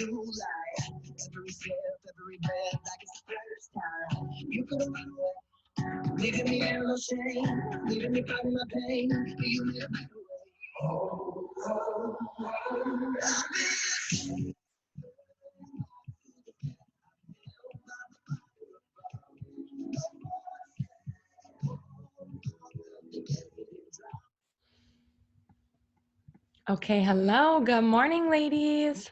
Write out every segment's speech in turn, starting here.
new life. Every step, every breath, like it's the first time. You could have run away, leaving me in no shame, leaving me fighting my pain. But you made a better way. Oh, oh, oh. Okay, hello. Good morning, ladies.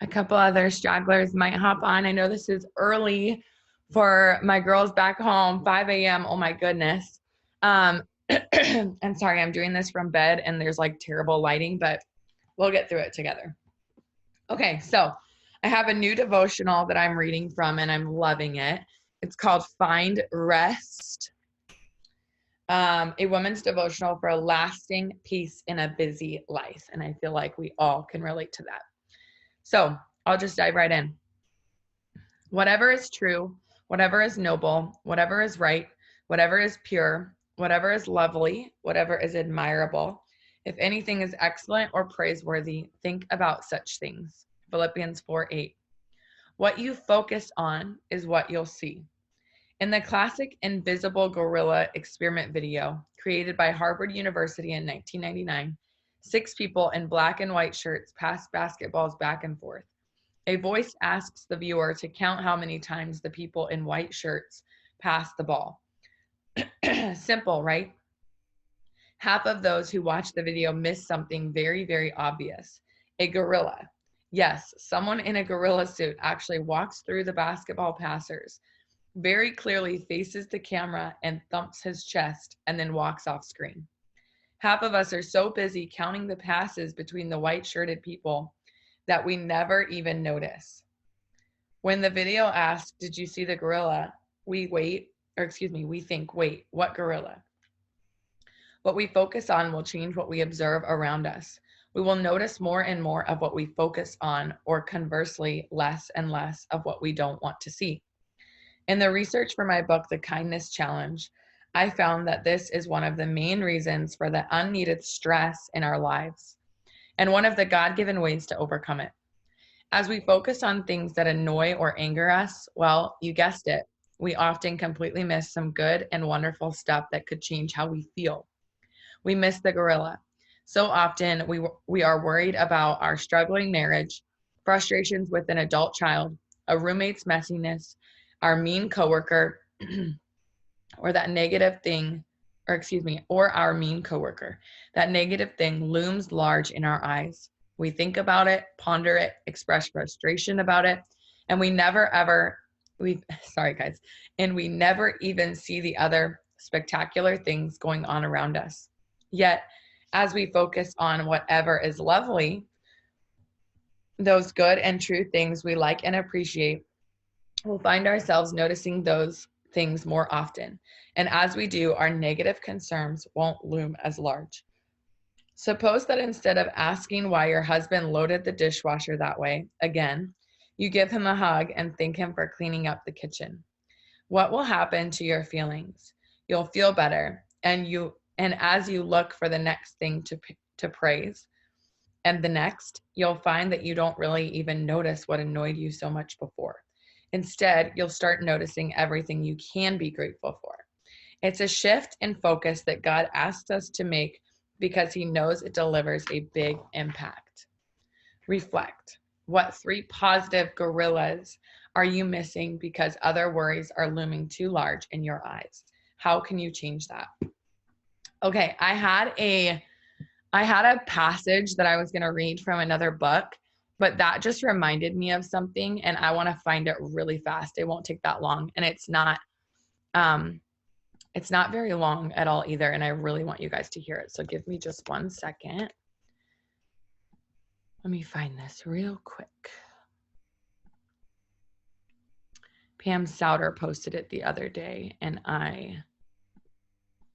A couple other stragglers might hop on. I know this is early for my girls back home, 5 a.m. Oh my goodness. I'm sorry, I'm doing this from bed and there's like terrible lighting, but we'll get through it together. Okay, so I have a new devotional that I'm reading from and I'm loving it. It's called Find Rest. A woman's devotional for a lasting peace in a busy life. And I feel like we all can relate to that. So I'll just dive right in. Whatever is true, whatever is noble, whatever is right, whatever is pure, whatever is lovely, whatever is admirable, if anything is excellent or praiseworthy, think about such things. Philippians 4:8. What you focus on is what you'll see. In the classic Invisible Gorilla experiment video, created by Harvard University in 1999, 6 people in black and white shirts pass basketballs back and forth. A voice asks the viewer to count how many times the people in white shirts pass the ball. Simple, right? Half of those who watch the video miss something very, very obvious. A gorilla. Yes, someone in a gorilla suit actually walks through the basketball passers, very clearly faces the camera and thumps his chest and then walks off screen. Half of us are so busy counting the passes between the white shirted people that we never even notice. When the video asks, "Did you see the gorilla?" we think, wait, what gorilla? What we focus on will change what we observe around us. We will notice more and more of what we focus on, or conversely, less and less of what we don't want to see. In the research for my book, The Kindness Challenge, I found that this is one of the main reasons for the unneeded stress in our lives, and one of the God-given ways to overcome it. As we focus on things that annoy or anger us, well, you guessed it, we often completely miss some good and wonderful stuff that could change how we feel. We miss the gorilla. So often we are worried about our struggling marriage, frustrations with an adult child, a roommate's messiness, our mean coworker, or our mean coworker. That negative thing looms large in our eyes. We think about it, ponder it, express frustration about it, and we never even see the other spectacular things going on around us. Yet, as we focus on whatever is lovely, those good and true things we like and appreciate, we'll find ourselves noticing those things more often. And as we do, our negative concerns won't loom as large. Suppose that instead of asking why your husband loaded the dishwasher that way, again, you give him a hug and thank him for cleaning up the kitchen. What will happen to your feelings? You'll feel better, and as you look for the next thing to praise, and the next, you'll find that you don't really even notice what annoyed you so much before. Instead, you'll start noticing everything you can be grateful for. It's a shift in focus that God asks us to make because he knows it delivers a big impact. Reflect. What 3 positive gorillas are you missing because other worries are looming too large in your eyes? How can you change that? Okay, I had a passage that I was going to read from another book, but that just reminded me of something and I want to find it really fast. It won't take that long, and it's not very long at all either, and I really want you guys to hear it. So give me just 1 second. Let me find this real quick. Pam Souter posted it the other day and I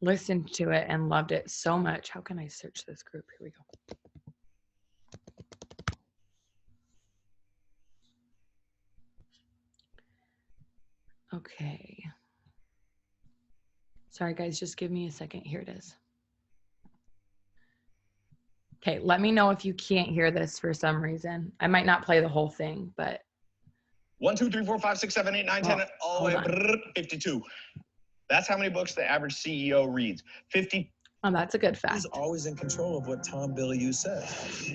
listened to it and loved it so much. How can I search this group? Here we go. Okay. Sorry guys, just give me a second. Here it is. Okay, let me know if you can't hear this for some reason. I might not play the whole thing, but 1, 2, 3, 4, 5, 6, 7, 8, 9, 10, all the way hold on. 52. That's how many books the average CEO reads. 50. Oh, that's a good fact. Who's always in control of what Tom Bilyeu says?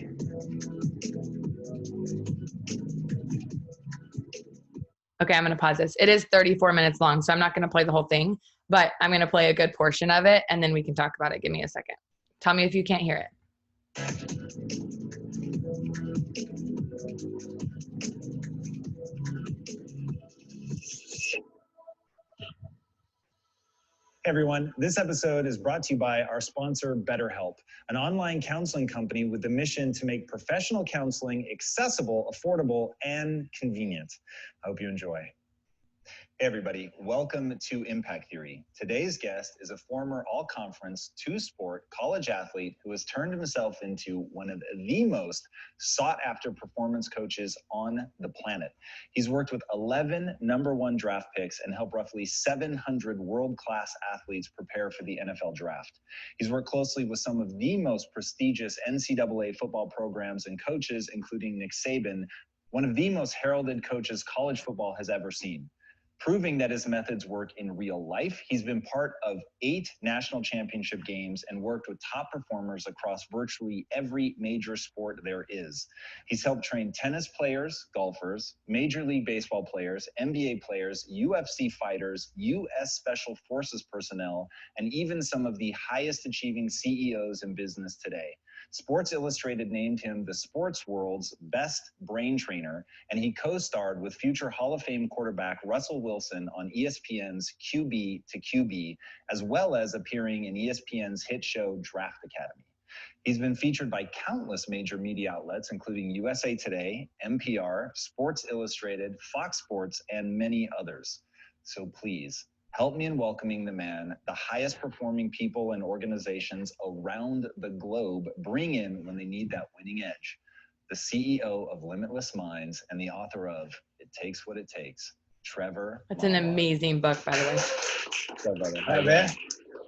Okay, I'm going to pause this. It is 34 minutes long, so I'm not going to play the whole thing, but I'm going to play a good portion of it, and then we can talk about it. Give me a second. Tell me if you can't hear it. Hey everyone, this episode is brought to you by our sponsor, BetterHelp, an online counseling company with the mission to make professional counseling accessible, affordable, and convenient. I hope you enjoy. Hey everybody, welcome to Impact Theory. Today's guest is a former all-conference, two-sport college athlete who has turned himself into one of the most sought-after performance coaches on the planet. He's worked with 11 #1 draft picks and helped roughly 700 world-class athletes prepare for the NFL draft. He's worked closely with some of the most prestigious NCAA football programs and coaches, including Nick Saban, one of the most heralded coaches college football has ever seen. Proving that his methods work in real life, he's been part of 8 national championship games and worked with top performers across virtually every major sport there is. He's helped train tennis players, golfers, Major League Baseball players, NBA players, UFC fighters, U.S. Special Forces personnel, and even some of the highest achieving CEOs in business today. Sports Illustrated named him the sports world's best brain trainer, and he co-starred with future Hall of Fame quarterback Russell Wilson on ESPN's QB to QB, as well as appearing in ESPN's hit show Draft Academy. He's been featured by countless major media outlets, including USA Today, NPR, Sports Illustrated, Fox Sports, and many others. So please, help me in welcoming the man the highest performing people and organizations around the globe bring in when they need that winning edge. The CEO of Limitless Minds and the author of It Takes What It Takes, Trevor. That's an amazing book, by the way. Hi, man.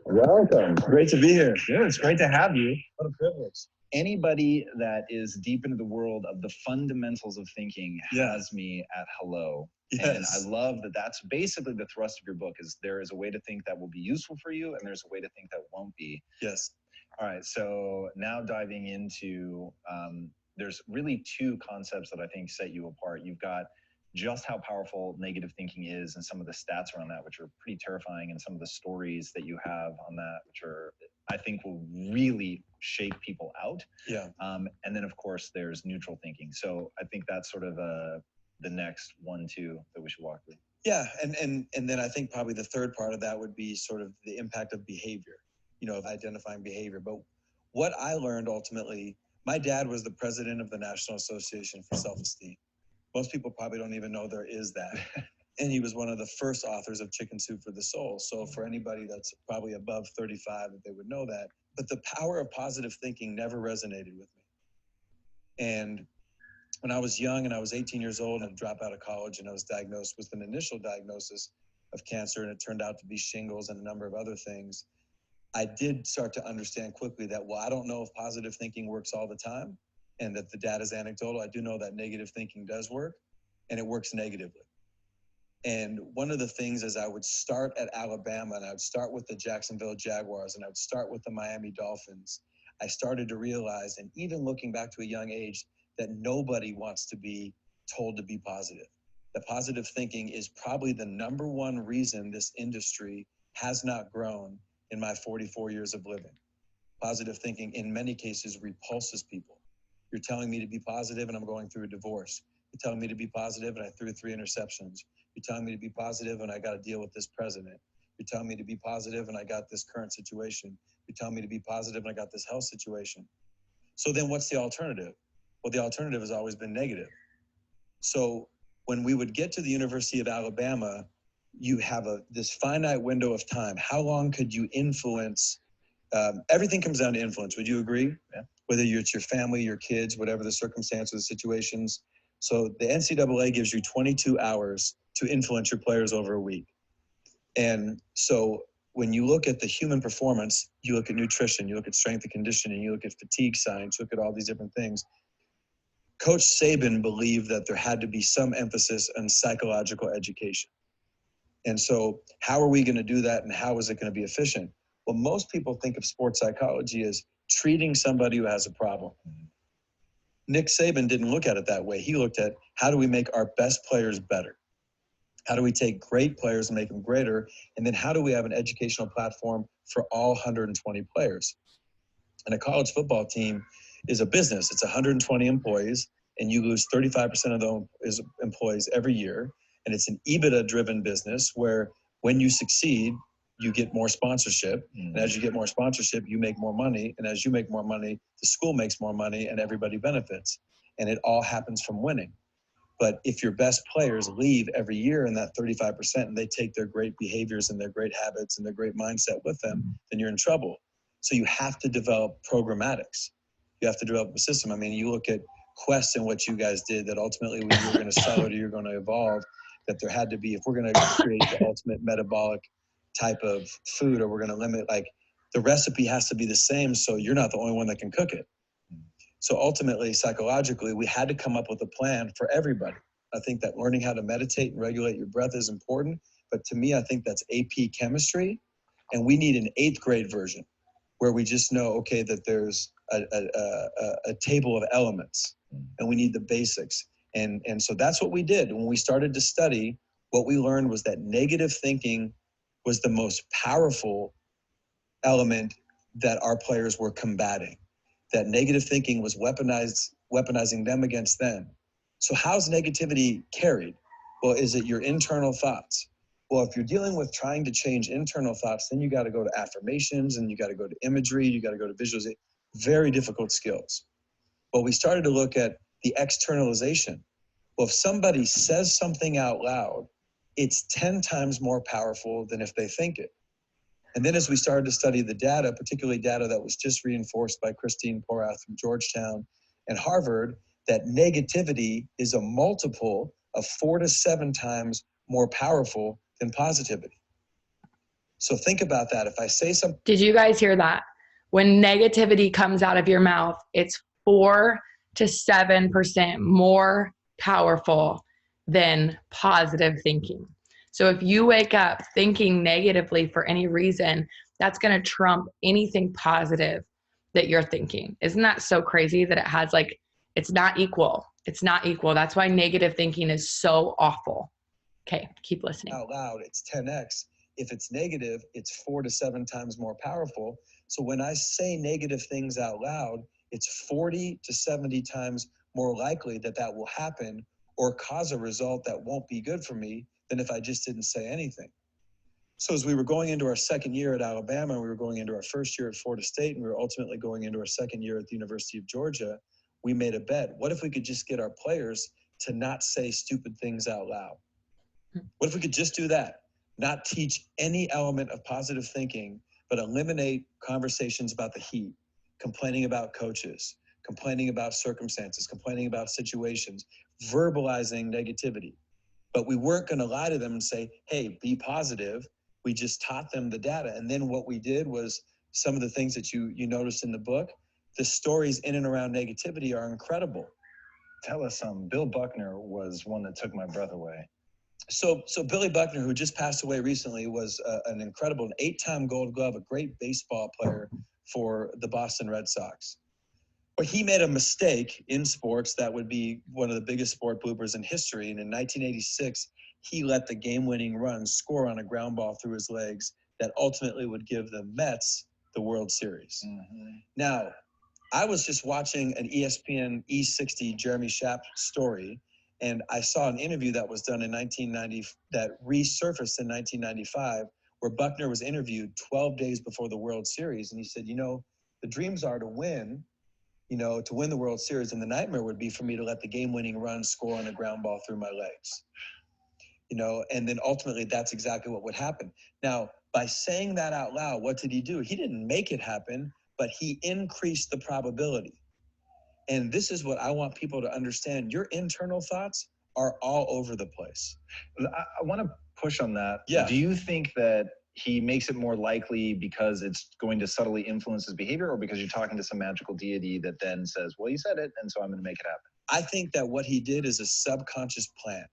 Welcome. Great to be here. Yeah, it's great to have you. What a privilege. Anybody that is deep into the world of the fundamentals of thinking has me at hello. Yes. And I love that that's basically the thrust of your book is there is a way to think that will be useful for you and there's a way to think that won't be. Yes. All right. So now diving into, there's really 2 concepts that I think set you apart. You've got just how powerful negative thinking is and some of the stats around that, which are pretty terrifying, and some of the stories that you have on that, which are, I think, will really shake people out. Yeah. And then, of course, there's neutral thinking. So I think that's sort of the next 1, 2 that we should walk through. Yeah, and then I think probably the third part of that would be sort of the impact of behavior, of identifying behavior. But what I learned ultimately, my dad was the president of the National Association for Self-Esteem. Most people probably don't even know there is that. And he was one of the first authors of Chicken Soup for the Soul. So for anybody that's probably above 35, they would know that. But the power of positive thinking never resonated with me. And when I was young and I was 18 years old and I dropped out of college and I was diagnosed with an initial diagnosis of cancer, and it turned out to be shingles and a number of other things, I did start to understand quickly that, well, I don't know if positive thinking works all the time and that the data is anecdotal. I do know that negative thinking does work, and it works negatively. And one of the things is I would start at Alabama and I would start with the Jacksonville Jaguars and I would start with the Miami Dolphins. I started to realize, and even looking back to a young age, that nobody wants to be told to be positive. That positive thinking is probably the #1 reason this industry has not grown in my 44 years of living. Positive thinking in many cases repulses people. You're telling me to be positive and I'm going through a divorce. You're telling me to be positive and I threw 3 interceptions. You're telling me to be positive and I got to deal with this president. You're telling me to be positive and I got this current situation. You're telling me to be positive and I got this health situation. So then what's the alternative? Well, the alternative has always been negative. So when we would get to the University of Alabama, you have this finite window of time. How long could you influence? Everything comes down to influence. Would you agree? Yeah. Whether it's your family, your kids, whatever the circumstances, the situations. So the NCAA gives you 22 hours to influence your players over a week. And so when you look at the human performance, you look at nutrition, you look at strength and conditioning, you look at fatigue science, you look at all these different things. Coach Saban believed that there had to be some emphasis on psychological education. And so how are we going to do that, and how is it going to be efficient? Well, most people think of sports psychology as treating somebody who has a problem. Nick Saban didn't look at it that way. He looked at, how do we make our best players better? How do we take great players and make them greater? And then how do we have an educational platform for all 120 players? And a college football team is a business. It's 120 employees, and you lose 35% of those employees every year. And it's an EBITDA-driven business where when you succeed, you get more sponsorship. And as you get more sponsorship, you make more money. And as you make more money, the school makes more money, and everybody benefits. And it all happens from winning. But if your best players leave every year in that 35% and they take their great behaviors and their great habits and their great mindset with them, then you're in trouble. So you have to develop programmatics. You have to develop a system. I mean, you look at Quest and what you guys did, that ultimately when you're going to sell it or you're going to evolve, that there had to be, if we're going to create the ultimate metabolic type of food, or we're going to limit, like, the recipe has to be the same, so you're not the only one that can cook it. So ultimately, psychologically, we had to come up with a plan for everybody. I think that learning how to meditate and regulate your breath is important, but to me, I think that's AP chemistry, and we need an 8th grade version where we just know, okay, that there's a table of elements, and we need the basics. And so that's what we did. When we started to study, what we learned was that negative thinking was the most powerful element that our players were combating. That negative thinking was weaponizing them against them. So how's negativity carried? Well, is it your internal thoughts? Well, if you're dealing with trying to change internal thoughts, then you got to go to affirmations, and you got to go to imagery, you got to go to visualization. Very difficult skills. Well, we started to look at the externalization. Well, if somebody says something out loud, it's 10 times more powerful than if they think it. And then as we started to study the data, particularly data that was just reinforced by Christine Porath from Georgetown and Harvard, that negativity is a multiple of 4 to 7 times more powerful than positivity. So think about that. If I say something. Did you guys hear that? When negativity comes out of your mouth, it's 4 to 7% more powerful than positive thinking. So if you wake up thinking negatively for any reason, that's going to trump anything positive that you're thinking. Isn't that so crazy that it has, like, it's not equal. It's not equal. That's why negative thinking is so awful. Okay, keep listening. Out loud, it's 10x. If it's negative, it's 4 to 7 times more powerful. So when I say negative things out loud, it's 40 to 70 times more likely that that will happen or cause a result that won't be good for me than if I just didn't say anything. So as we were going into our second year at Alabama, we were going into our first year at Florida State, and we were ultimately going into our second year at the University of Georgia, we made a bet. What if we could just get our players to not say stupid things out loud? What if we could just do that? Not teach any element of positive thinking, but eliminate conversations about the heat, complaining about coaches, complaining about circumstances, complaining about situations, verbalizing negativity. But we weren't going to lie to them and say, hey, be positive. We just taught them the data. And then what we did was some of the things that you noticed in the book, the stories in and around negativity are incredible. Tell us some. Bill Buckner was one that took my breath away. So Billy Buckner, who just passed away recently, was an incredible, an 8-time Gold Glove, a great baseball player for the Boston Red Sox. But he made a mistake in sports that would be one of the biggest sport bloopers in history. And in 1986, he let the game-winning run score on a ground ball through his legs that ultimately would give the Mets the World Series. Mm-hmm. Now, I was just watching an ESPN E60 Jeremy Schaap story, and I saw an interview that was done in 1990 that resurfaced in 1995, where Buckner was interviewed 12 days before the World Series. And he said, the dreams are to win the World Series, and the nightmare would be for me to let the game-winning run score on a ground ball through my legs. And then ultimately that's exactly what would happen. Now, by saying that out loud, what did he do? He didn't make it happen, but he increased the probability. And this is what I want people to understand. Your internal thoughts are all over the place. I want to push on that. Yeah. Do you think that he makes it more likely because it's going to subtly influence his behavior, or because you're talking to some magical deity that then says, well, you said it, and so I'm going to make it happen? I think that what he did is a subconscious plant.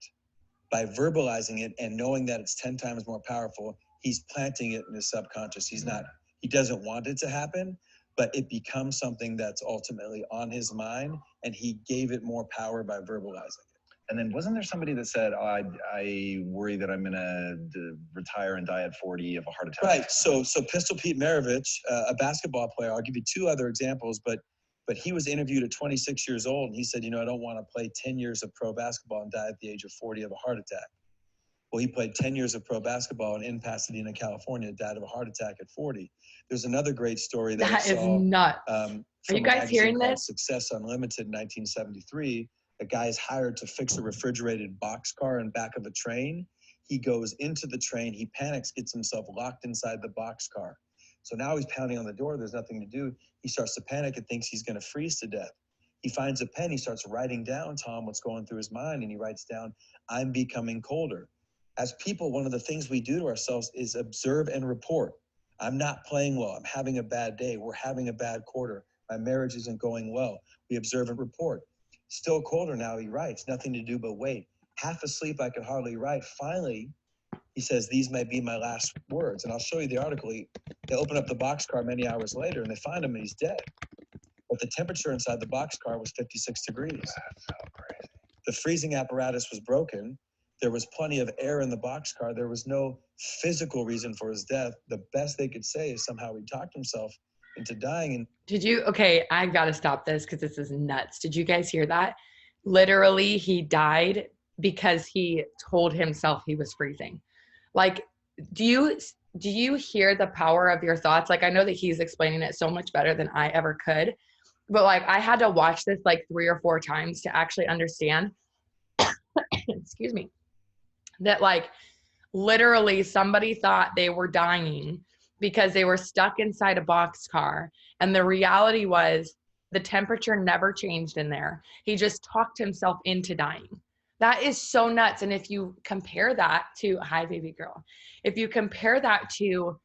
By verbalizing it and knowing that it's 10 times more powerful, he's planting it in his subconscious. He doesn't want it to happen, but it becomes something that's ultimately on his mind, and he gave it more power by verbalizing it. And then wasn't there somebody that said, oh, I worry that I'm going to retire and die at 40 of a heart attack? Right. So Pistol Pete Maravich, a basketball player, I'll give you two other examples, but he was interviewed at 26 years old, and he said, I don't want to play 10 years of pro basketball and die at the age of 40 of a heart attack. Well, he played 10 years of pro basketball and in Pasadena, California, died of a heart attack at 40. There's another great story that I saw. That is nuts. Are you guys hearing this? Success Unlimited in 1973. A guy is hired to fix a refrigerated boxcar in back of a train. He goes into the train, he panics, gets himself locked inside the boxcar. So now he's pounding on the door, there's nothing to do. He starts to panic and thinks he's going to freeze to death. He finds a pen, he starts writing down, Tom, what's going through his mind, and he writes down, I'm becoming colder. As people, one of the things we do to ourselves is observe and report. I'm not playing well, I'm having a bad day, we're having a bad quarter, my marriage isn't going well. We observe and report. Still colder now, he writes, nothing to do but wait. Half asleep, I could hardly write. Finally, he says, these might be my last words. And I'll show you the article. They open up the boxcar many hours later, and they find him, and he's dead. But the temperature inside the boxcar was 56 degrees. That's so crazy. The freezing apparatus was broken. There was plenty of air in the boxcar. There was no physical reason for his death. The best they could say is somehow he talked himself into dying. And okay, I gotta stop this because this is nuts. Did you guys hear that? Literally, he died because he told himself he was freezing. Like, do you hear the power of your thoughts? Like, I know that he's explaining it so much better than I ever could, but like, I had to watch this like 3 or 4 times to actually understand, excuse me, that like literally somebody thought they were dying because they were stuck inside a boxcar. And the reality was the temperature never changed in there. He just talked himself into dying. That is so nuts. And if you compare that to, hi, baby girl, if you compare that to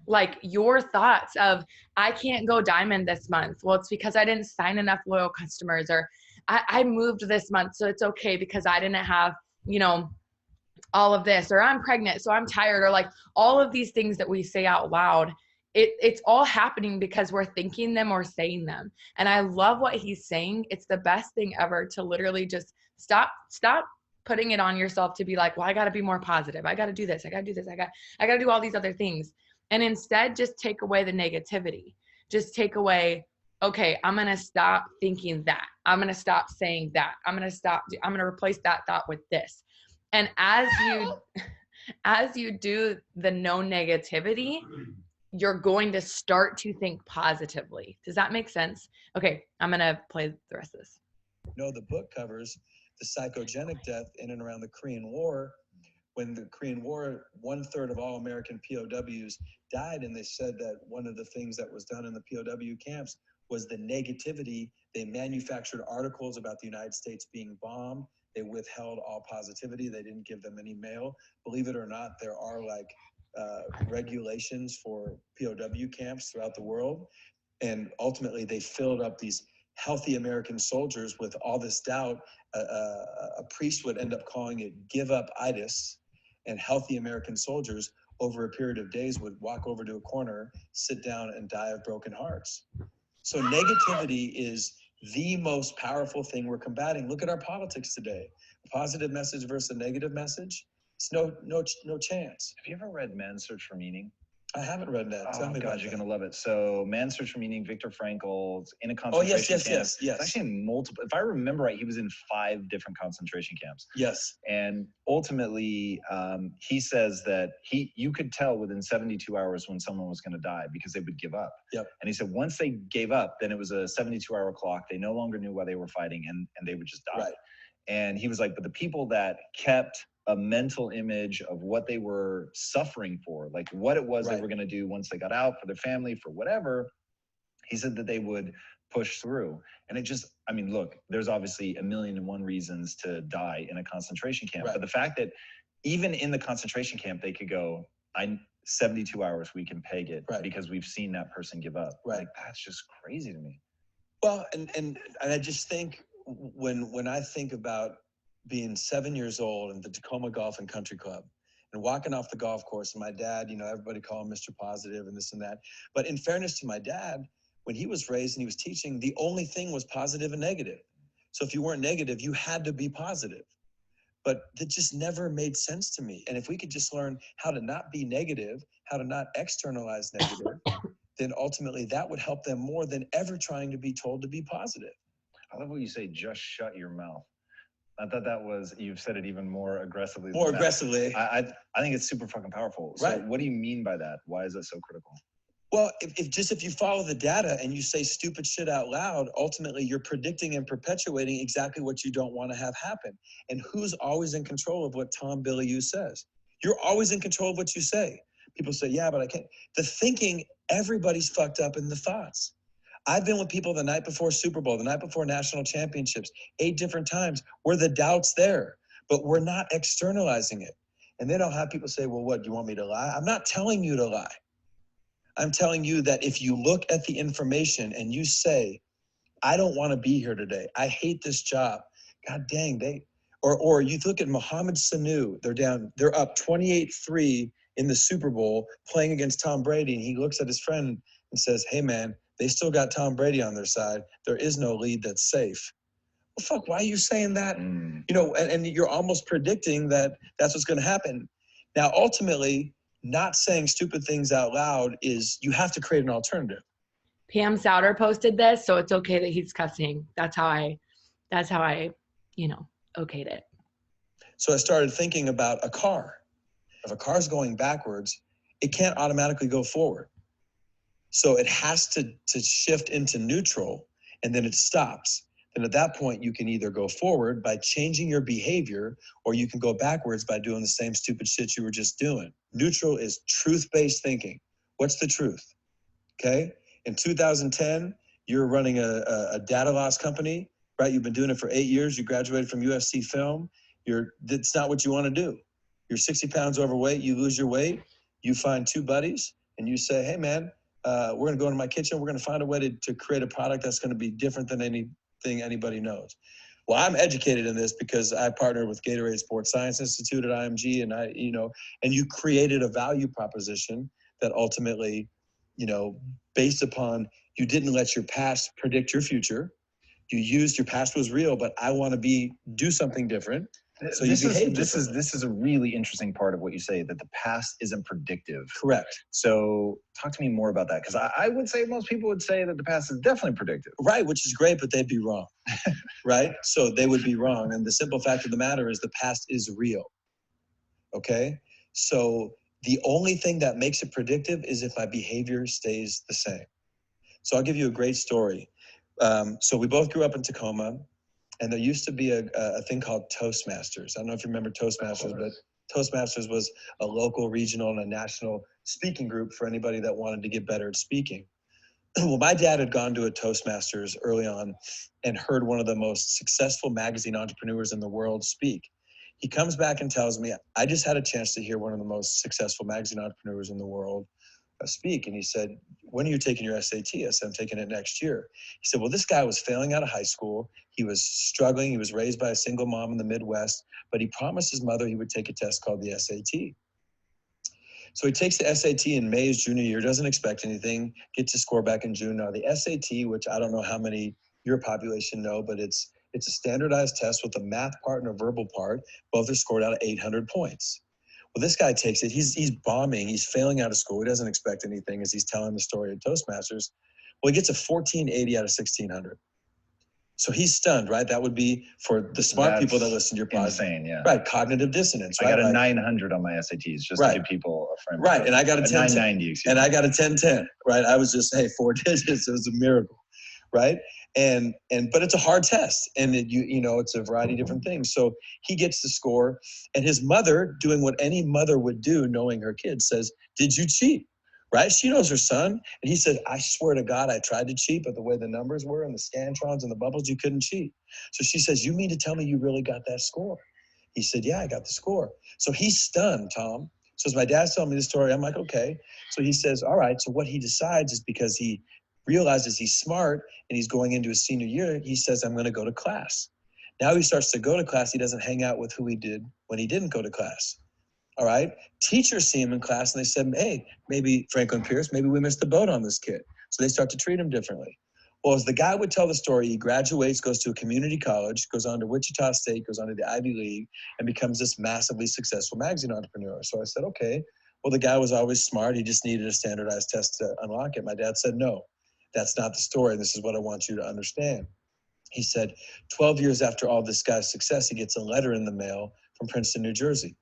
like your thoughts of, I can't go diamond this month. Well, it's because I didn't sign enough loyal customers, or I moved this month, so it's okay because I didn't have, all of this, or I'm pregnant, so I'm tired, or like all of these things that we say out loud. It's all happening because we're thinking them or saying them. And I love what he's saying. It's the best thing ever to literally just stop putting it on yourself to be like, well, I got to be more positive. I got to do this. I got to do this. I got to do all these other things. And instead just take away the negativity. Just take away, okay, I'm going to stop thinking that. I'm going to stop saying that. I'm going to replace that thought with this. And as you do the no negativity, you're going to start to think positively. Does that make sense? Okay, I'm going to play the rest of this. The book covers the psychogenic death in and around the Korean War. When the Korean War, 1/3 of all American POWs died, and they said that one of the things that was done in the POW camps was the negativity. They manufactured articles about the United States being bombed. They withheld all positivity. They didn't give them any mail. Believe it or not, there are like regulations for POW camps throughout the world. And ultimately, they filled up these healthy American soldiers with all this doubt. A priest would end up calling it give up itis, and healthy American soldiers over a period of days would walk over to a corner, sit down, and die of broken hearts. So negativity is the most powerful thing we're combating. Look at our politics today. A positive message versus a negative message. It's no chance. Have you ever read Man's Search for Meaning? I haven't read that. Tell me about you're that. going to love it. So Man's Search for Meaning, Viktor Frankl's in a concentration camp. Yes. It's actually in multiple, if I remember right, he was in 5 different concentration camps. Yes. And ultimately, he says that you could tell within 72 hours when someone was going to die because they would give up. Yep. And he said once they gave up, then it was a 72-hour clock. They no longer knew why they were fighting, and they would just die. Right. And he was like, but the people that kept a mental image of what they were suffering for, like what it was they were going to do once they got out, for their family, for whatever, he said that they would push through. And it just, I mean, look, there's obviously 1,000,001 reasons to die in a concentration camp. But the fact that even in the concentration camp, they could go, 72 hours we can peg it Right. because we've seen that person give up. Right. Like, that's just crazy to me. Well, and I just think when I think about being 7 years old in the Tacoma Golf and Country Club and walking off the golf course, and my dad, you know, everybody call him Mr. Positive and this and that. But in fairness to my dad, when he was raised and he was teaching, the only thing was positive and negative. So if you weren't negative, you had to be positive. But that just never made sense to me. And if we could just learn how to not be negative, how to not externalize negative, then ultimately that would help them more than ever trying to be told to be positive. I love what you say, just shut your mouth. I thought that was, you've said it even more aggressively. More aggressively. I think it's super fucking powerful. So Right. what do you mean by that? Why is that so critical? Well, if you follow the data and you say stupid shit out loud, ultimately you're predicting and perpetuating exactly what you don't want to have happen. And who's always in control of what Tom Bilyeu says? You're always in control of what you say. People say, yeah, but I can't. The thinking, everybody's fucked up in the thoughts. I've been with people the night before Super Bowl, the night before national championships, 8 different times where the doubt's there, but we're not externalizing it. And then I'll have people say, well, what, do you want me to lie? I'm not telling you to lie. I'm telling you that if you look at the information and you say, I don't want to be here today. I hate this job. God dang, or you look at Mohamed Sanu, they're up 28-3 in the Super Bowl playing against Tom Brady. And he looks at his friend and says, hey man, they still got Tom Brady on their side. There is no lead that's safe. Well, fuck, why are you saying that? You know, and you're almost predicting that that's what's going to happen. Now, ultimately, not saying stupid things out loud is you have to create an alternative. Pam Souter posted this, so it's okay that he's cussing. That's how I, you know, okayed it. So I started thinking about a car. If a car's going backwards, it can't automatically go forward. So it has to shift into neutral, and then it stops. And at that point, you can either go forward by changing your behavior, or you can go backwards by doing the same stupid shit you were just doing. Neutral is truth-based thinking. What's the truth? Okay? In 2010, you're running a data loss company, right? You've been doing it for 8 years. You graduated from USC Film. That's not what you want to do. You're 60 pounds overweight. You lose your weight. You find 2 buddies, and you say, hey, man, we're going to go into my kitchen. We're going to find a way to create a product that's going to be different than anything anybody knows. Well, I'm educated in this because I partnered with Gatorade Sports Science Institute at IMG, and you created a value proposition that ultimately, based upon you didn't let your past predict your future. You used your past was real, but I want to do something different. So this is a really interesting part of what you say, that the past isn't predictive. Correct. So talk to me more about that, because I would say most people would say that the past is definitely predictive. Right, which is great, but they'd be wrong. Right? So they would be wrong. And the simple fact of the matter is the past is real. Okay? So the only thing that makes it predictive is if my behavior stays the same. So I'll give you a great story. So we both grew up in Tacoma. And there used to be a thing called Toastmasters. I don't know if you remember Toastmasters, but Toastmasters was a local, regional, and a national speaking group for anybody that wanted to get better at speaking. Well, my dad had gone to a Toastmasters early on and heard one of the most successful magazine entrepreneurs in the world speak. He comes back and tells me, I just had a chance to hear one of the most successful magazine entrepreneurs in the world speak. And he said, when are you taking your SAT? I said, I'm taking it next year. He said, well, this guy was failing out of high school. He was struggling. He was raised by a single mom in the Midwest, but he promised his mother he would take a test called the SAT. So he takes the SAT in May, his junior year, doesn't expect anything, gets his score back in June. Now the SAT, which I don't know how many your population know, but it's a standardized test with a math part and a verbal part. Both are scored out of 800 points. Well, this guy takes it. He's bombing. He's failing out of school. He doesn't expect anything as he's telling the story at Toastmasters. Well, he gets a 1480 out of 1600. So he's stunned, right? That would be for the smart people that listen to your podcast. Insane, yeah. Right, cognitive dissonance. I Right? got a 900 on my SATs, just to give people a frame. Right, and I got a 990, excuse me. And I got a 1010, right? I was just, 4 digits. It was a miracle, right? But it's a hard test, and it's a variety of different things. So he gets the score, and his mother, doing what any mother would do, knowing her kid, says, did you cheat? Right? She knows her son. And he said, I swear to God, I tried to cheat, but the way the numbers were and the scantrons and the bubbles, you couldn't cheat. So she says, you mean to tell me you really got that score? He said, yeah, I got the score. So he's stunned, Tom. So as my dad's telling me the story, I'm like, okay. So he says, all right. So what he decides is because he realizes he's smart and he's going into his senior year, he says, I'm going to go to class. Now he starts to go to class. He doesn't hang out with who he did when he didn't go to class. All right. Teachers see him in class and they said, hey, maybe Franklin Pierce, maybe we missed the boat on this kid. So they start to treat him differently. Well, as the guy would tell the story, he graduates, goes to a community college, goes on to Wichita State, goes on to the Ivy League, and becomes this massively successful magazine entrepreneur. So I said, okay, well, the guy was always smart. He just needed a standardized test to unlock it. My dad said, no, that's not the story. This is what I want you to understand. He said, 12 years after all this guy's success, he gets a letter in the mail from Princeton, New Jersey.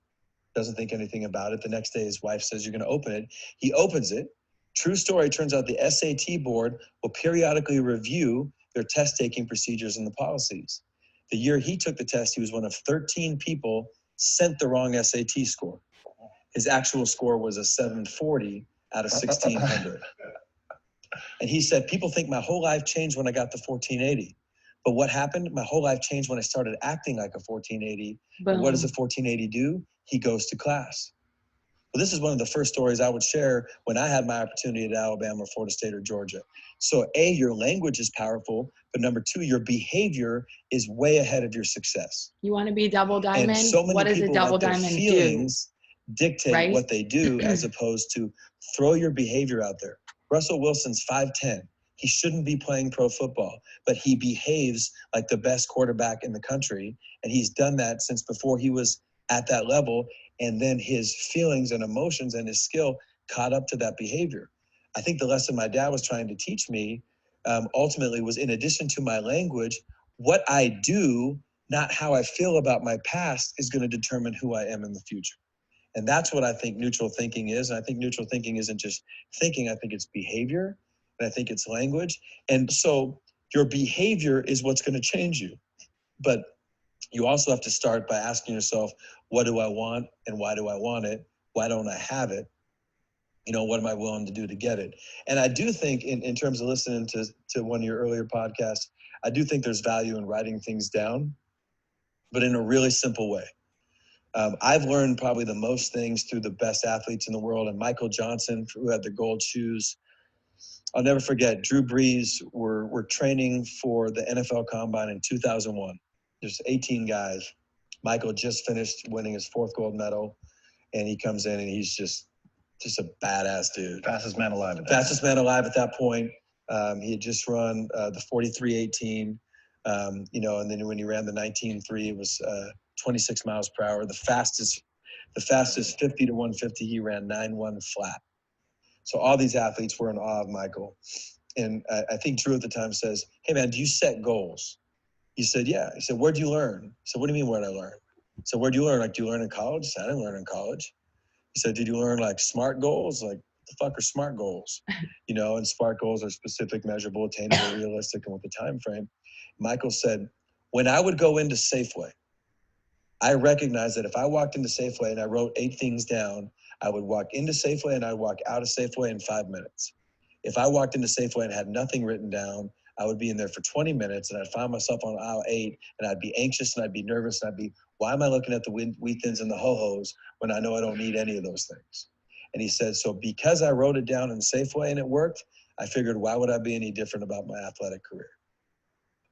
Doesn't think anything about it. The next day, his wife says, you're going to open it. He opens it. True story, turns out the SAT board will periodically review their test-taking procedures and the policies. The year he took the test, he was one of 13 people sent the wrong SAT score. His actual score was a 740 out of 1,600. And he said, people think my whole life changed when I got the 1480. But what happened? My whole life changed when I started acting like a 1480. And what does a 1480 do? He goes to class. Well, this is one of the first stories I would share when I had my opportunity at Alabama, Florida State, or Georgia. So A, your language is powerful, but number two, your behavior is way ahead of your success. You want to be double diamond? And so many what does a people double let their diamond feelings dictate right? what they do as opposed to throw your behavior out there. Russell Wilson's 5'10". He shouldn't be playing pro football, but he behaves like the best quarterback in the country. And he's done that since before he was at that level. And then his feelings and emotions and his skill caught up to that behavior. I think the lesson my dad was trying to teach me ultimately was, in addition to my language, what I do, not how I feel about my past, is going to determine who I am in the future. And that's what I think neutral thinking is. And I think neutral thinking isn't just thinking. I think it's behavior, and I think it's language. And so your behavior is what's going to change you. But you also have to start by asking yourself, what do I want and why do I want it? Why don't I have it? You know, what am I willing to do to get it? And I do think in terms of listening to one of your earlier podcasts, I do think there's value in writing things down, but in a really simple way. I've learned probably the most things through the best athletes in the world, and Michael Johnson, who had the gold shoes. I'll never forget, Drew Brees were training for the NFL Combine in 2001. There's 18 guys. Michael just finished winning his 4th gold medal, and he comes in and he's just a badass dude. Fastest man alive. Fastest man alive at that point. He had just run the 43.18, you know, and then when he ran the 19.3, it was 26 miles per hour. The fastest 50 to 150, he ran 9.1 flat. So all these athletes were in awe of Michael. And I think Drew at the time says, hey man, do you set goals? He said, yeah. He said, where'd you learn? I said, what do you mean, where'd I learn? He said, where'd you learn? Like, do you learn in college? I said, I didn't learn in college. He said, did you learn like SMART goals? Like, what the fuck are SMART goals? You know, and SMART goals are specific, measurable, attainable, realistic, and with the time frame. Michael said, when I would go into Safeway, I recognized that if I walked into Safeway and I wrote 8 things down, I would walk into Safeway and I'd walk out of Safeway in 5 minutes. If I walked into Safeway and had nothing written down, I would be in there for 20 minutes and I'd find myself on aisle 8 and I'd be anxious and I'd be nervous and I'd be, why am I looking at the wheat thins and the ho-hos when I know I don't need any of those things? And he said, so because I wrote it down in Safeway and it worked, I figured, why would I be any different about my athletic career?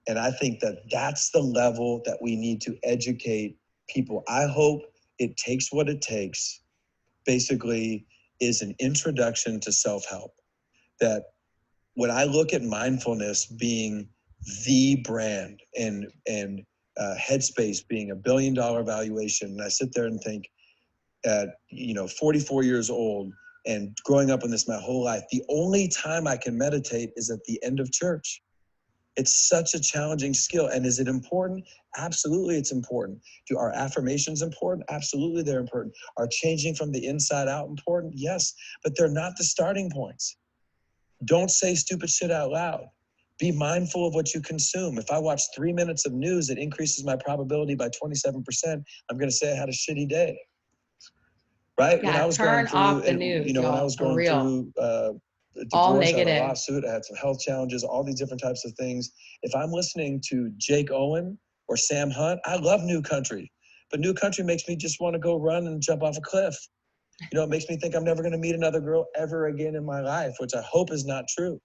And I think that that's the level that we need to educate people. I hope It Takes What It Takes basically is an introduction to self-help. That when I look at mindfulness being the brand and Headspace being $1 billion valuation, and I sit there and think at 44 years old and growing up in this my whole life, the only time I can meditate is at the end of church. It's such a challenging skill. And is it important? Absolutely, it's important. Are affirmations important? Absolutely, they're important. Are changing from the inside out important? Yes, but they're not the starting points. Don't say stupid shit out loud. Be mindful of what you consume. If I watch 3 minutes of news, it increases my probability by 27%. I'm going to say I had a shitty day. Right? Yeah, when I was turn going through, off the news, when I was for going real. through a All divorce, I had a negative. lawsuit, I had some health challenges, all these different types of things. If I'm listening to Jake Owen or Sam Hunt, I love New Country, but New Country makes me just want to go run and jump off a cliff. You know, it makes me think I'm never going to meet another girl ever again in my life, which I hope is not true.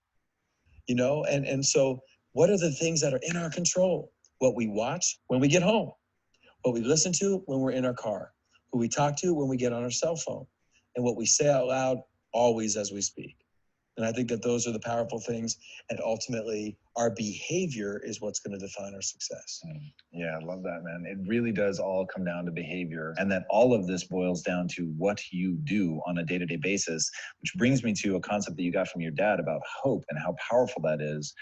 You know, and so what are the things that are in our control? What we watch when we get home, what we listen to when we're in our car, who we talk to when we get on our cell phone, and what we say out loud always as we speak. And I think that those are the powerful things. And ultimately, our behavior is what's going to define our success. Yeah, I love that, man. It really does all come down to behavior, and that all of this boils down to what you do on a day-to-day basis, which brings me to a concept that you got from your dad about hope and how powerful that is.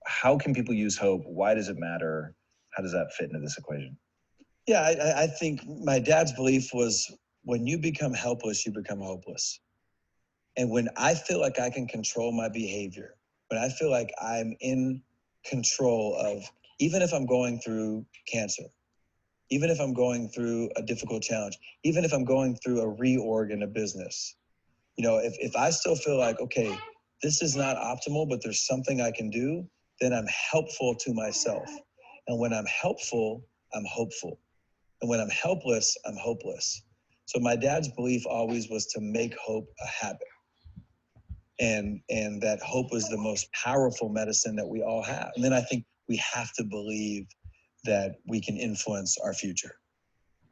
How can people use hope? Why does it matter? How does that fit into this equation? Yeah, I think my dad's belief was when you become helpless, you become hopeless. And when I feel like I can control my behavior, when I feel like I'm in control of, even if I'm going through cancer, even if I'm going through a difficult challenge, even if I'm going through a reorg in a business, you know, if I still feel like, okay, this is not optimal, but there's something I can do, then I'm helpful to myself. And when I'm helpful, I'm hopeful. And when I'm helpless, I'm hopeless. So my dad's belief always was to make hope a habit. And that hope is the most powerful medicine that we all have. And then I think we have to believe that we can influence our future.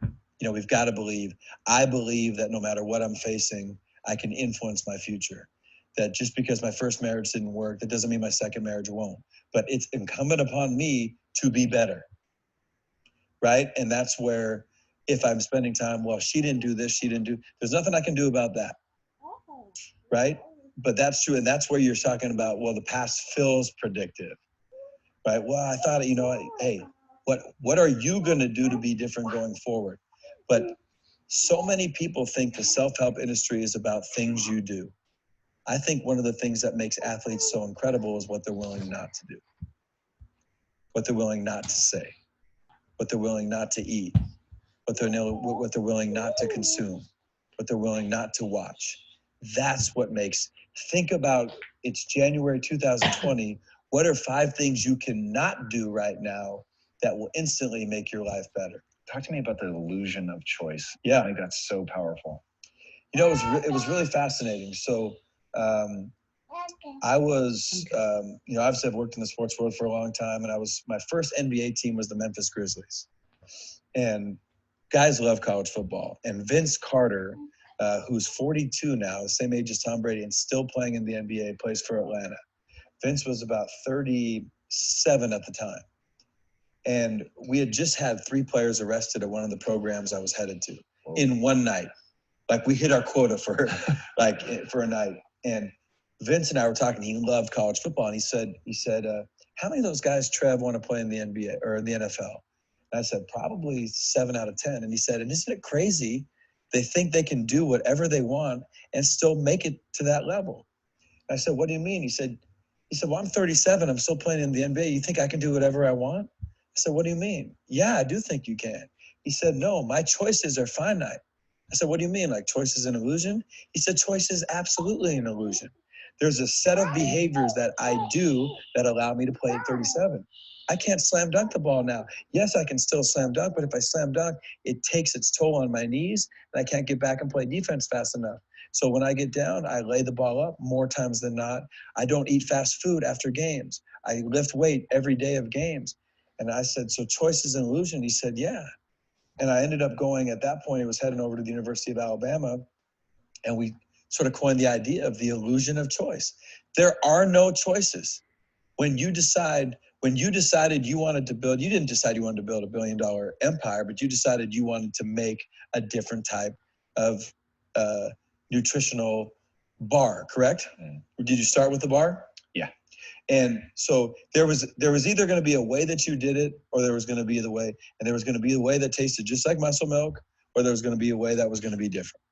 You know, we've got to believe. I believe that no matter what I'm facing, I can influence my future. That just because my first marriage didn't work, that doesn't mean my second marriage won't. But it's incumbent upon me to be better, right? And that's where, if I'm spending time, well, she didn't do this, she didn't do, there's nothing I can do about that, right? But that's true, and that's where you're talking about, well, the past feels predictive, right? Well, I thought, you know, hey, what are you going to do to be different going forward? But so many people think the self-help industry is about things you do. I think one of the things that makes athletes so incredible is what they're willing not to do, what they're willing not to say, what they're willing not to eat, what they're willing not to consume, what they're willing not to watch. That's what makes, think about, it's January 2020. What are 5 things you cannot do right now that will instantly make your life better? Talk to me about the illusion of choice. Yeah. I think that's so powerful. You know, it was really fascinating. So I was, you know, obviously I've worked in the sports world for a long time, and my first NBA team was the Memphis Grizzlies. And guys love college football. And Vince Carter, who's 42 now, the same age as Tom Brady, and still playing in the NBA, plays for Atlanta. Vince was about 37 at the time. And we had just had 3 players arrested at one of the programs I was headed to in one night. Like, we hit our quota for for a night. And Vince and I were talking. He loved college football, and he said, how many of those guys, Trev, want to play in the NBA or in the NFL? And I said, probably 7 out of 10. And he said, and isn't it crazy? They think they can do whatever they want and still make it to that level. And I said, what do you mean? He said, well, I'm 37. I'm still playing in the NBA. You think I can do whatever I want? I said, what do you mean? Yeah, I do think you can. He said, no, my choices are finite. I said, what do you mean? Like, choice is an illusion? He said, choice is absolutely an illusion. There's a set of behaviors that I do that allow me to play at 37. I can't slam dunk the ball now. Yes, I can still slam dunk, but if I slam dunk, it takes its toll on my knees, and I can't get back and play defense fast enough. So when I get down, I lay the ball up more times than not. I don't eat fast food after games. I lift weight every day of games. And I said, so choice is an illusion? He said, yeah. And I ended up going, at that point, I was heading over to the University of Alabama, and we sort of coined the idea of the illusion of choice. There are no choices. When you decided you wanted to build, you didn't decide you wanted to build $1 billion empire, but you decided you wanted to make a different type of nutritional bar, correct? Mm. Did you start with the bar? Yeah. And so there was either going to be a way that you did it, or there was going to be the way, and there was going to be a way that tasted just like muscle milk, or there was going to be a way that was going to be different.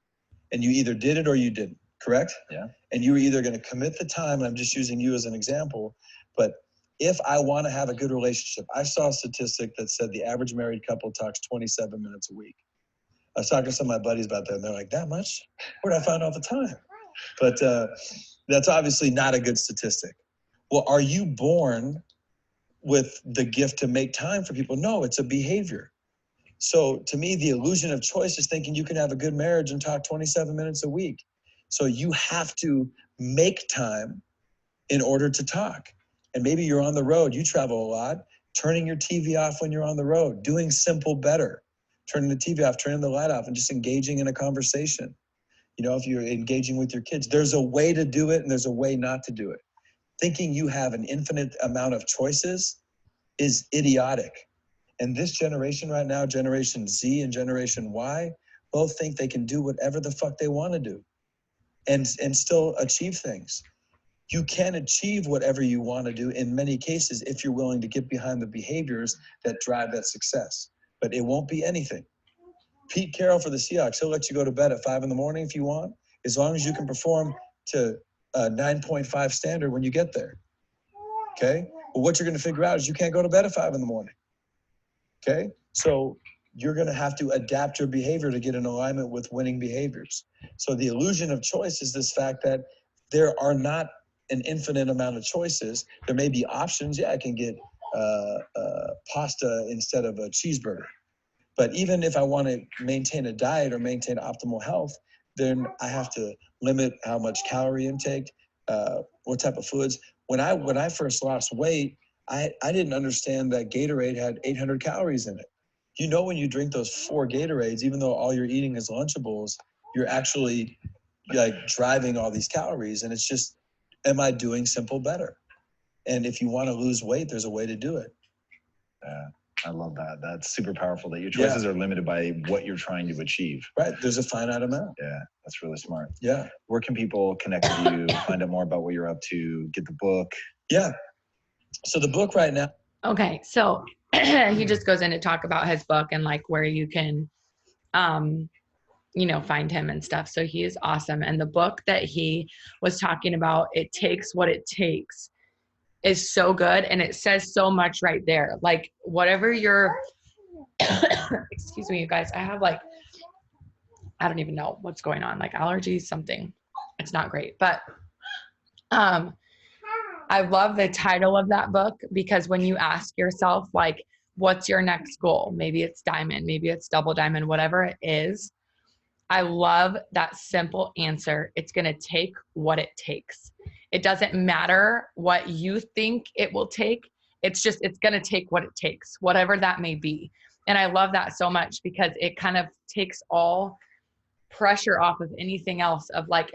And you either did it or you didn't, correct? Yeah. And you were either going to commit the time, and I'm just using you as an example, but if I want to have a good relationship, I saw a statistic that said the average married couple talks 27 minutes a week. I was talking to some of my buddies about that, and they're like, that much? Where'd I find all the time? But that's obviously not a good statistic. Well, are you born with the gift to make time for people? No, it's a behavior. So to me, the illusion of choice is thinking you can have a good marriage and talk 27 minutes a week. So you have to make time in order to talk. And maybe you're on the road, you travel a lot, turning your TV off when you're on the road, doing simple better, turning the TV off, turning the light off, and just engaging in a conversation. You know, if you're engaging with your kids, there's a way to do it and there's a way not to do it. Thinking you have an infinite amount of choices is idiotic. And this generation right now, Generation Z and Generation Y, both think they can do whatever the fuck they want to do and still achieve things. You can achieve whatever you want to do in many cases if you're willing to get behind the behaviors that drive that success. But it won't be anything. Pete Carroll for the Seahawks, he'll let you go to bed at 5 in the morning if you want, as long as you can perform to a 9.5 standard when you get there. Okay? Well, what you're going to figure out is you can't go to bed at 5 in the morning. Okay? So you're going to have to adapt your behavior to get in alignment with winning behaviors. So the illusion of choice is this fact that there are not an infinite amount of choices. There may be options. Yeah, I can get pasta instead of a cheeseburger. But even if I want to maintain a diet or maintain optimal health, then I have to limit how much calorie intake, what type of foods. When I first lost weight, I didn't understand that Gatorade had 800 calories in it. You know, when you drink those 4 Gatorades, even though all you're eating is Lunchables, you're actually like driving all these calories. And it's just, am I doing simple better? And if you want to lose weight, there's a way to do it. I love that. That's super powerful that your choices are limited by what you're trying to achieve. Right. There's a finite amount. Yeah, that's really smart. Yeah. Where can people connect with you, find out more about what you're up to, get the book? Yeah. So the book right now. Okay. So he just goes in to talk about his book and like where you can, you know, find him and stuff. So he is awesome. And the book that he was talking about, It Takes What It Takes, is so good. And it says so much right there. Like whatever your, excuse me, you guys, I have like, I don't even know what's going on, like allergies, something. It's not great. But I love the title of that book because when you ask yourself, like, what's your next goal? Maybe it's diamond, maybe it's double diamond, whatever it is. I love that simple answer. It's going to take what it takes. It doesn't matter what you think it will take. It's going to take what it takes, whatever that may be. And I love that so much because it kind of takes all pressure off of anything else of like,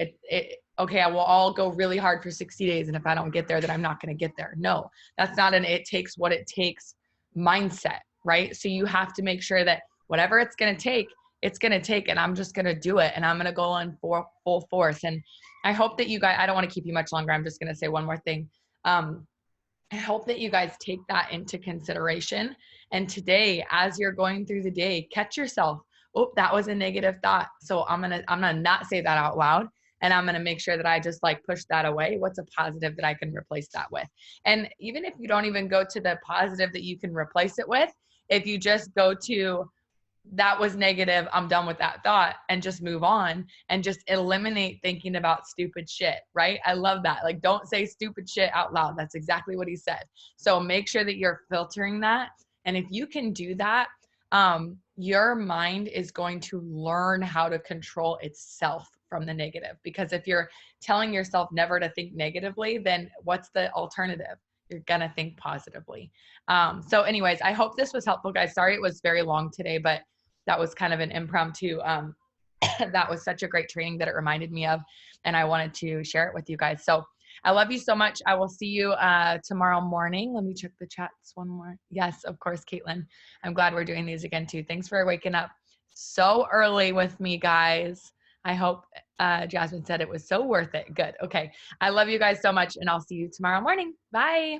okay, I will all go really hard for 60 days. And if I don't get there, then I'm not going to get there. No, that's not an it takes what it takes mindset, right? So you have to make sure that whatever it's going to take, it's going to take, and I'm just going to do it. And I'm going to go in for full force. And I hope that you guys, I don't want to keep you much longer. I'm just going to say one more thing. I hope that you guys take that into consideration. And today, as you're going through the day, catch yourself. Oh, that was a negative thought. So I'm going to not say that out loud. And I'm going to make sure that I just like push that away. What's a positive that I can replace that with? And even if you don't even go to the positive that you can replace it with, if you just go to, that was negative, I'm done with that thought, and just move on and just eliminate thinking about stupid shit, right? I love that. Like, don't say stupid shit out loud. That's exactly what he said. So make sure that you're filtering that. And if you can do that, your mind is going to learn how to control itself from the negative. Because if you're telling yourself never to think negatively, then what's the alternative? You're going to think positively. So anyways, I hope this was helpful, guys. Sorry it was very long today, but that was kind of an impromptu. That was such a great training that it reminded me of, and I wanted to share it with you guys. So I love you so much. I will see you tomorrow morning. Let me check the chats one more. Yes, of course, Caitlin. I'm glad we're doing these again too. Thanks for waking up so early with me, guys. I hope Jasmine said it was so worth it. Good. Okay. I love you guys so much, and I'll see you tomorrow morning. Bye.